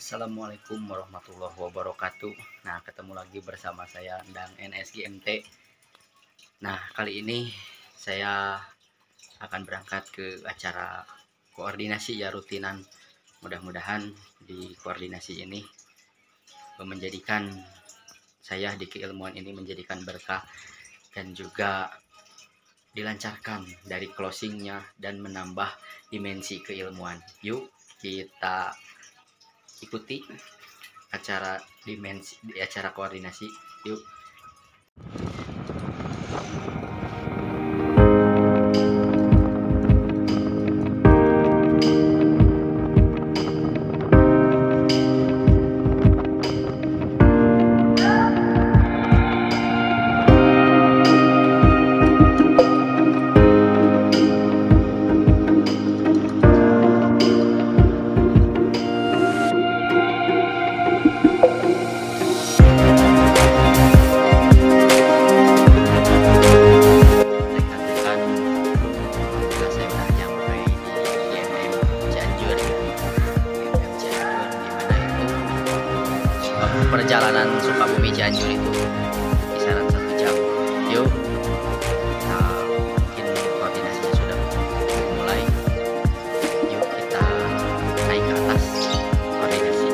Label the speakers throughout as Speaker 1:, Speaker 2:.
Speaker 1: Assalamualaikum warahmatullahi wabarakatuh. Nah, ketemu lagi bersama saya dan NSGMT. Nah, kali ini saya akan berangkat ke acara koordinasi ya, rutinan. Mudah-mudahan di koordinasi ini menjadikan saya di keilmuan ini menjadikan berkah dan juga dilancarkan dari closingnya dan menambah dimensi keilmuan. Yuk kita ikuti acara koordinasi. Yuk. Perjalanan Sukabumi Cianjur itu kisaran 1 jam. Yuk, kita mungkin koordinasinya sudah mulai. Yuk kita naik ke atas koordinasi.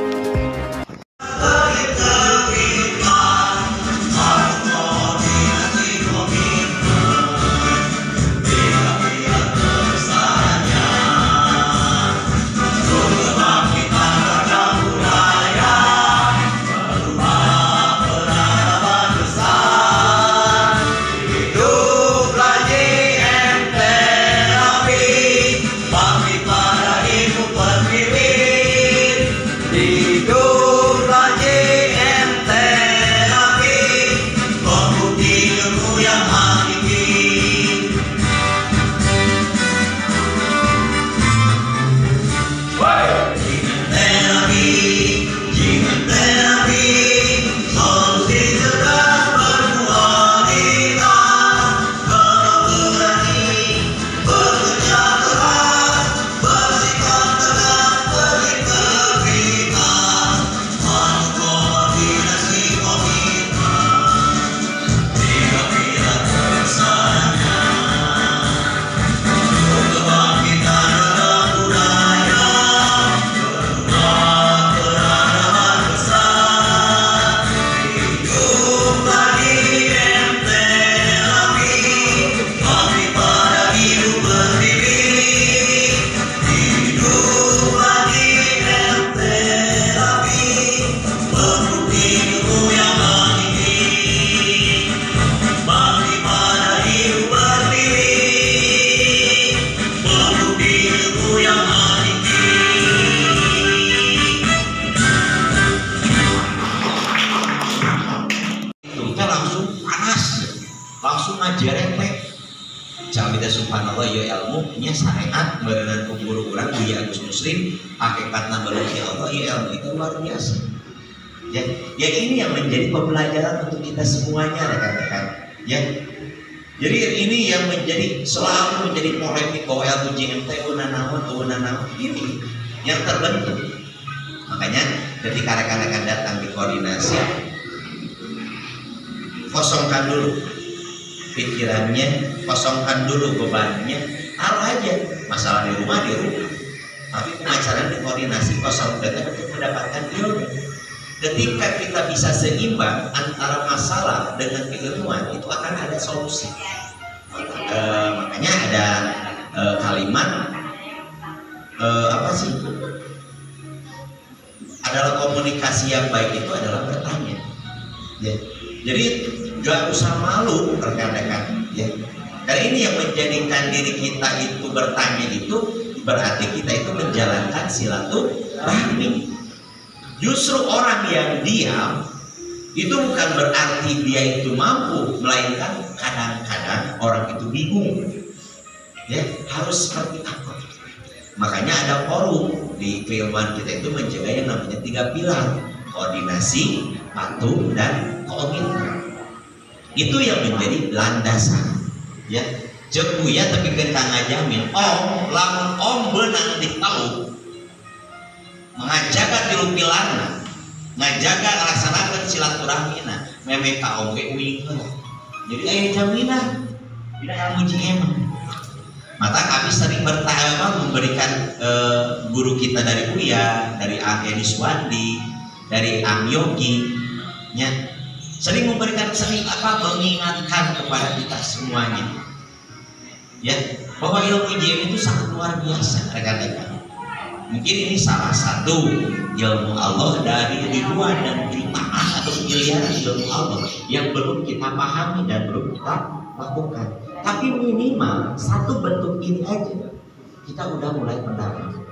Speaker 2: Langsung ngajarin teh jamida subhanallah ya ilmu nya syariat berenang kuburu urang Buya Agus Muslim hakikatna baleuki Allah ya ilmu itu luar biasa ya ini yang menjadi pembelajaran untuk kita semuanya rekan-rekan ya. Jadi ini yang menjadi selalu menjadi polemik bahwa LGMT unanawan ini yang terbentuk. Makanya ketika rekan-rekan datang di koordinasi, kosongkan dulu pikirannya, kosongkan dulu bebannya, taruh aja masalah di rumah, tapi pemacaran di koordinasi kosongkan untuk mendapatkan ilmu. Ketika kita bisa seimbang antara masalah dengan keilmuan, itu akan ada solusi. Makanya ada kalimat apa sih? Adalah komunikasi yang baik itu adalah bertanya. Ya. Jadi gak usah malu rekan-rekan ya. Karena ini yang menjadikan diri kita itu bertanya itu berarti kita itu menjalankan silaturahmi. Justru orang yang diam itu bukan berarti dia itu mampu, melainkan kadang-kadang orang itu bingung ya harus seperti apa. Makanya ada forum di keilmuan kita itu menjaga yang namanya 3 pilar: koordinasi, patuh, dan komitmen. Itu yang menjadi landasan ya. Jeung buya tapi keur ngajamin om lamun om beunang ditahu mengajaga tilupilana, ngajaga ngelaksanakan silaturahmina, meme kaum ge uing. Jadi aya jaminan dina ilmu JM. Maka kami sering memberikan guru kita dari Buya, dari Eni Suwandi, dari Am Yogi, nya sering mengingatkan kepada kita semuanya, ya, bahwa ilmu JM itu sangat luar biasa, rekan-rekan. Mungkin ini salah satu ilmu Allah dari ribuan dan jutaan atau miliaran ilmu Allah yang belum kita pahami dan belum kita lakukan. Tapi minimal satu bentuk ini aja kita udah mulai mendalam.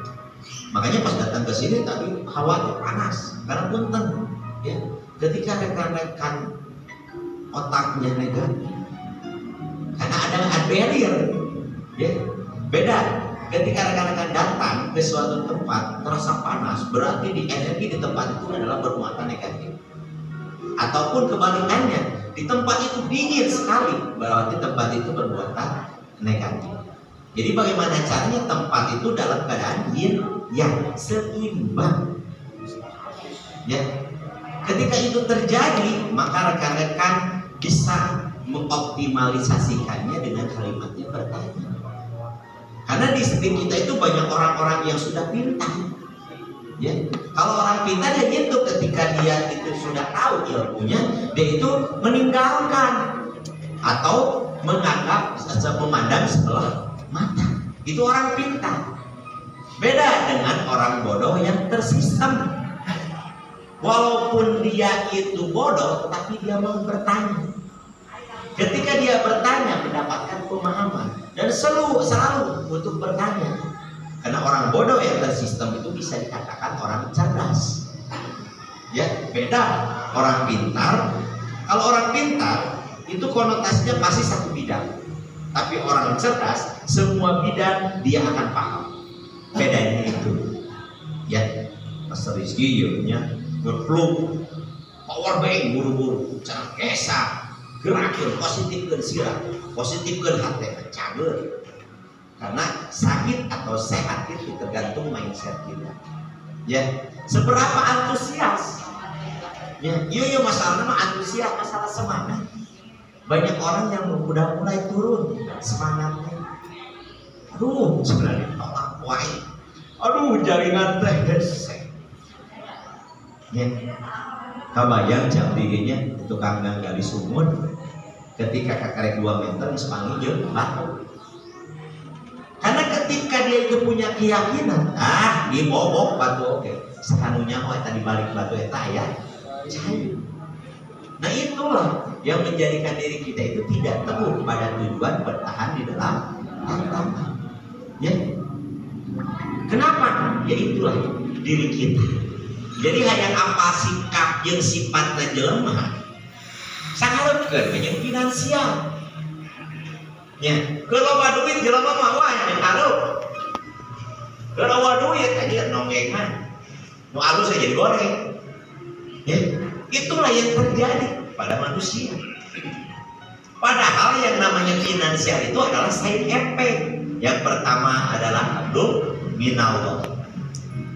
Speaker 2: Makanya pas datang ke sini tadi hawanya panas karena punten, ya. Ketika rekan-rekan otaknya negatif, karena ada barrier, ya. Beda. Ketika rekan-rekan datang ke suatu tempat terasa panas, berarti di energi di tempat itu adalah bermuatan negatif. Ataupun kebalikannya, di tempat itu dingin sekali, berarti tempat itu bermuatan negatif. Jadi bagaimana caranya tempat itu dalam keadaan yin yang seimbang, ya. Ketika itu terjadi, maka rekan-rekan bisa mengoptimalisasikannya dengan kalimat yang bertanya. Karena di sekitar kita itu banyak orang-orang yang sudah pintar, ya. Kalau orang pintar dia gitu, ketika dia itu sudah tahu ilmunya, dia itu meninggalkan atau menganggap memandang sebelah mata. Itu orang pintar. Beda dengan orang bodoh yang tersistem. Walaupun dia itu bodoh, tetapi dia mau bertanya. Ketika dia bertanya, mendapatkan pemahaman, dan selalu untuk bertanya. Karena orang bodoh yang tersistem itu bisa dikatakan orang cerdas, ya. Beda orang pintar. Kalau orang pintar itu konotasinya pasti satu bidang, tapi orang cerdas semua bidang dia akan paham. Bedanya itu, ya. Pastor Rizky ya, ngepluk power bank buru-buru, cara kesa gerakkan positif dan sirah, positif dan hati cager. Karena sakit atau sehat itu tergantung mindset kita, ya. Seberapa antusias, ya. Iya masalahnya mah antusias, masalah semangat. Banyak orang yang udah mulai turun semangatnya. Aduh, sebenarnya tolak wae. Aduh, jaringan teh gesek. Ya. Kabayang jam dinginnya tukang gali sumur. Ketika kakarek 2 meter sepangi jeung batu. Karena ketika dia itu punya keyakinan, dibobok batu oke. Sekanunya tadi balik batu eta ya. Cair. Nah itulah yang menjadikan diri kita itu tidak teguh pada tujuan bertahan di dalam tantangan. Ya. Kenapa? Ya itulah diri kita. Jadi hanya apa sikap yang sifatnya jelema. Sangarepkeun menyang finansial. Ya, kalau duit jelema mah wah yang hareup. Kalau duit aja nonggengan. Nu alus aja digoreng. Ya, itulah yang terjadi pada manusia. Padahal yang namanya finansial itu adalah side effect. Yang pertama adalah hablum minallah.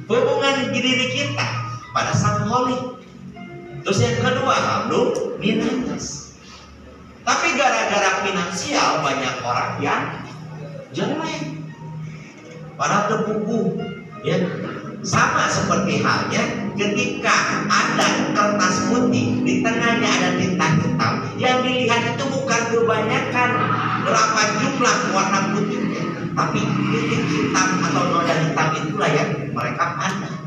Speaker 2: Hubungan diri kita pada sang holy. Terus yang kedua hablum minannas. Tapi gara-gara finansial banyak orang yang jelek, para terbuku, ya. Sama seperti halnya ketika ada kertas putih di tengahnya ada tinta hitam, yang dilihat itu bukan kebanyakan berapa jumlah warna putihnya, tapi titik hitam atau noda hitam itulah yang mereka pandang.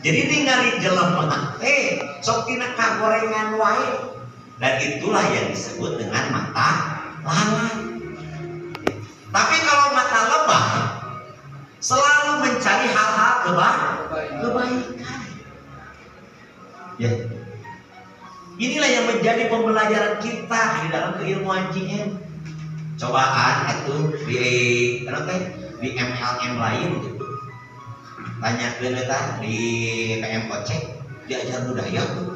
Speaker 2: Jadi tinggal jelema sok tina kagorengan wae. Dan itulah yang disebut dengan mata lalai. Tapi kalau mata lebah selalu mencari hal-hal kebaikan. Ya. Inilah yang menjadi pembelajaran kita di dalam keilmuan JM. Cobaan itu di MLM lain gitu. Tanyakeun eta di PM Ocek diajar budaya tuh.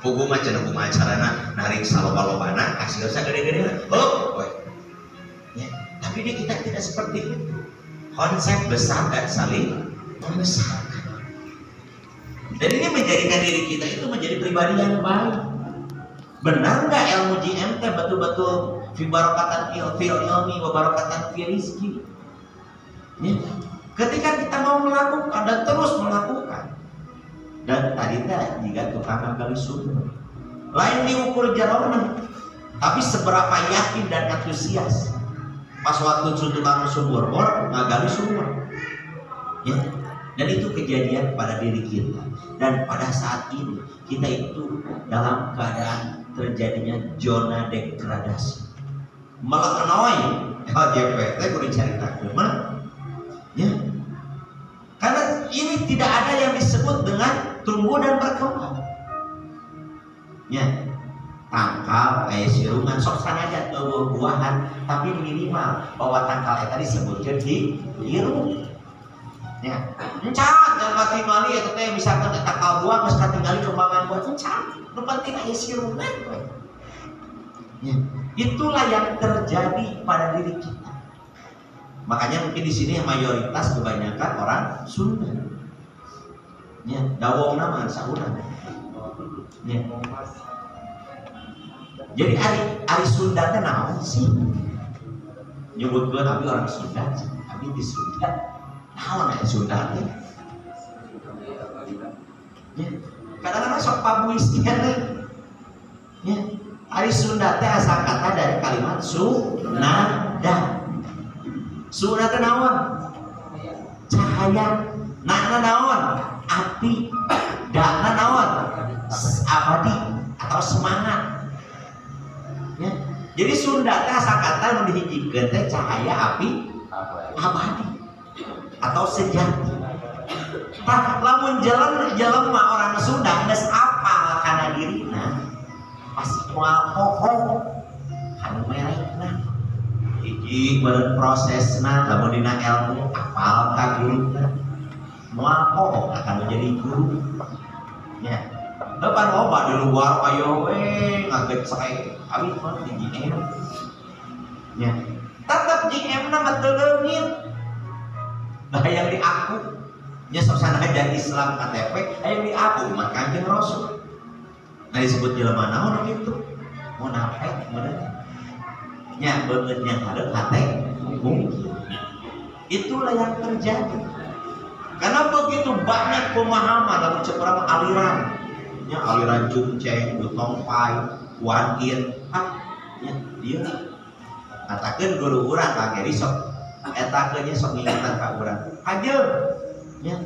Speaker 2: Hukum macam acarana narik saloba-lobana kasih dosa gede-gede. Ya. Tapi kita tidak seperti itu. Konsep besar dan saling Menyesatkan. Dan ini menjadikan diri kita itu menjadi pribadi yang baik. Benar nggak ilmu GMT betul-betul fi barakatan fil ilmi wa barakatan fi rizki? Ya. Ketika kita mau melakukan dan terus melakukan, dan tadi jika tukang nggali sumber, lain diukur jarona, tapi seberapa yakin dan antusias. Pas waktu tukang sumber bor ngagali sumber, ya. Dan itu kejadian pada diri kita. Dan pada saat ini kita itu dalam keadaan terjadinya zona degradasi. Melekenoi LGBT kudu caritakeun mah. Ya. Karena ini tidak ada yang disebut dengan tumbuh dan berkembang. Ya. Tangkal kayak sirungan sok sanajan buah-buahan, tapi minimal bahwa tangkal eta disebutkeun di irung. Ya, encan jangan tinggali eta teh misalkan tangkal buah geus katinggali kembangan buah encan. Nu penting aya sirungan we. Ya, itulah yang terjadi pada diri kita. Makanya mungkin di sini mayoritas kebanyakan orang Sunda. Ya, dawongna mah saurang. Ya. Jadi ari Sunda teh naon sih? Nyebutkeun abi orang Sunda, abi di Sunda. Naon aya Sunda teh? Ya, kadang-kadang sok pabuis keneh. Ya, ari Sunda teh asal kata dari kalimat sunada. Sunada teh naon? Cahaya. Nana naon? Api. Dana naon? Abadi atau semangat. Ya. Jadi Sunda teh asal kata nu dihijikeun teh cahaya, api, abadi atau sejati. Nah, lamun jelema orang Sunda geus apal kana dirina, pasti moal hoho kana merekna. Hiji beureun prosesna lamun dina ilmu apal ka guruna. Moal hoho akan menjadi guru. Ya. Depan loba di luar ayo we ngaget sae abi mah di GM. Ya. Tetep GM na mah teu leungit. Nah yang diaku nya sok sanajan Islam KTP aya diaku mah Kanjeng Rasul. Nah disebut jelema naon kitu? Munafik bener. Nya beungeut nya hareup hate mungkin. Itulah yang terjadi. Karena begitu banyak pemahaman dalam cepat aliran. Nya aliran Jungceng, Butong Pai, Wan In, nya dia katakeun guru urang kage sok eta keunnya sok ngingetan ka urang. Ajeun nya.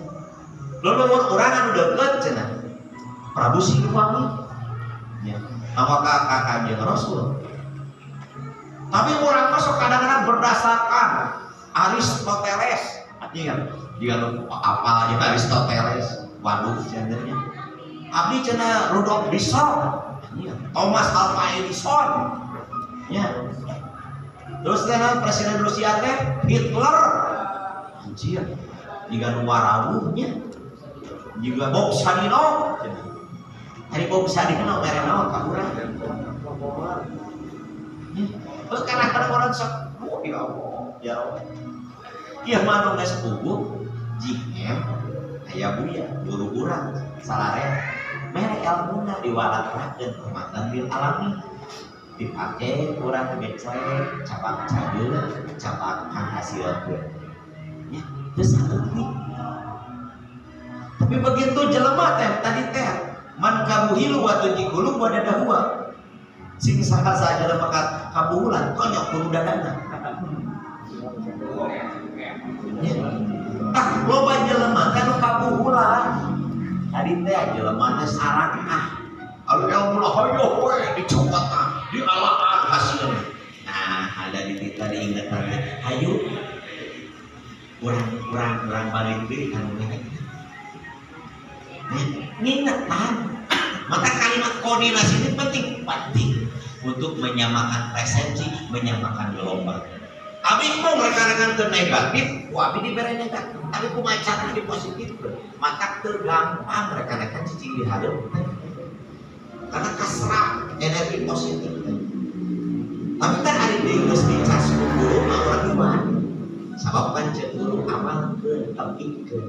Speaker 2: Luluhur urang anu deukeut cenah. Prabu Siliwangi. Nya. Maka ka Kanjeng Rasul. Tapi urang mah sok kadang-kadang berdasarkan Aristoteles. Artinya dia apa aja Aristoteles. Waduh cendernya. Abdi cenah Rudolf Diesel. Thomas Alva Edison. Ya. Terus kan presiden Rusia teh Hitler. Anjir. Juga nu warawuhnya. Juga Bob Sadino. Hari Bob Sadino mere naon ka urang. Ya. Kadang-kadang orang sok, oh ya Allah, ya Allah. Ieu mah nu geus puguh JM aya buya guru urang salare mere ilmuna diwalakrakeun rahmatan lil alamin. Dipake urang becek cabang cadeul cabang hasilkeun ya teu saeutik. Tapi begitu jelema teh tadi teh man kabuhilu wa tujikulu wa dadahua sing sakasa jelema kabuhulan tonyok kudu dadana ya. Loba jelema teh nu kabuhulan tadi teh jelema teh sarakah alhamdulillah hayo we dicopot dialahan hasilnya. Nah, ada di kita diingatkan, hayu, kurang balik diri kan mereka. Ingatkan, maka kalimat koordinasi ini penting untuk menyamakan presensi, menyamakan gelombang. Abi mau mereka ke negatif, abi diberi negatif, tapi kumacara di positif, maka tergampang mereka cicing dihadap. Karena kasrah energi positif. Tapi kan ada di geus dicas guru orang iman sabab kan cekuru amalkeun abdikeun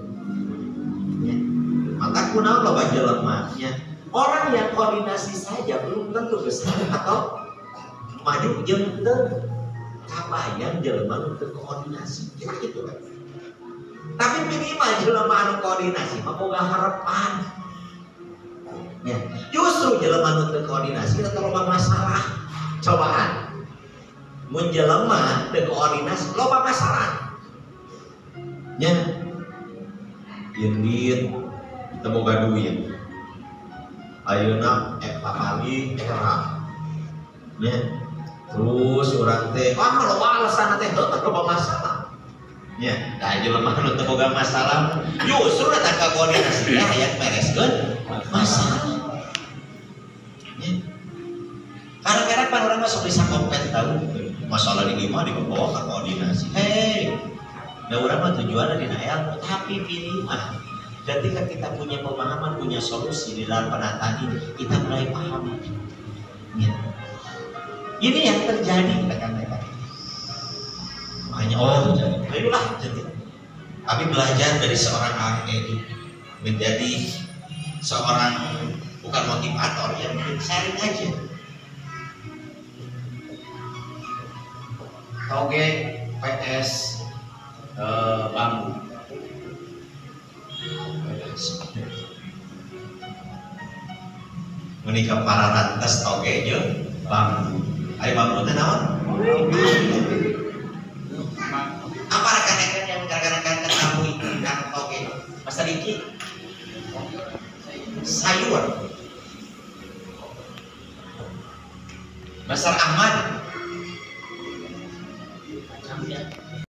Speaker 2: ya. Maka kunaon loba jelema nya orang yang koordinasi saja belum tentu besar atau maju jeung teu kabayang jelema nu teu koordinasi kira gitu kan. Tapi minimal jelema anu koordinasi mah boga harapan ya. Justru jelema nu teu koordinasi eta loba masalah cobaan. Mun jelema teu koordinasi loba masalah nya. Yen teu boga duit ayeuna papali era nya. Terus urang teh loba alasan teh loba masalah nya. Da jelema nu teu boga masalah justru eta koordinasi teh aya bereskeun masalah nya. Kadang-kadang pan urang masuk bisa kompet tahu masalah di lima dibawa ke koordinasi. Da urang mah tujuanna dina ilmu tapi pilih mah ketika kita punya pemahaman, punya solusi di dalam penataan ini, kita mulai paham ya. Ini yang terjadi rekan-rekan. Makanya itulah jadi. Kami belajar dari seorang ahli itu menjadi seorang bukan motivator yang sharing aja. Toge PS bambu. Menikah para rantas toge jeung bambu. Ari bambu teh naon? Apa rekan-rekan yang rekan-rekan ketahui tentang toge? Mas Riki? Sayur. Mas Ahmad?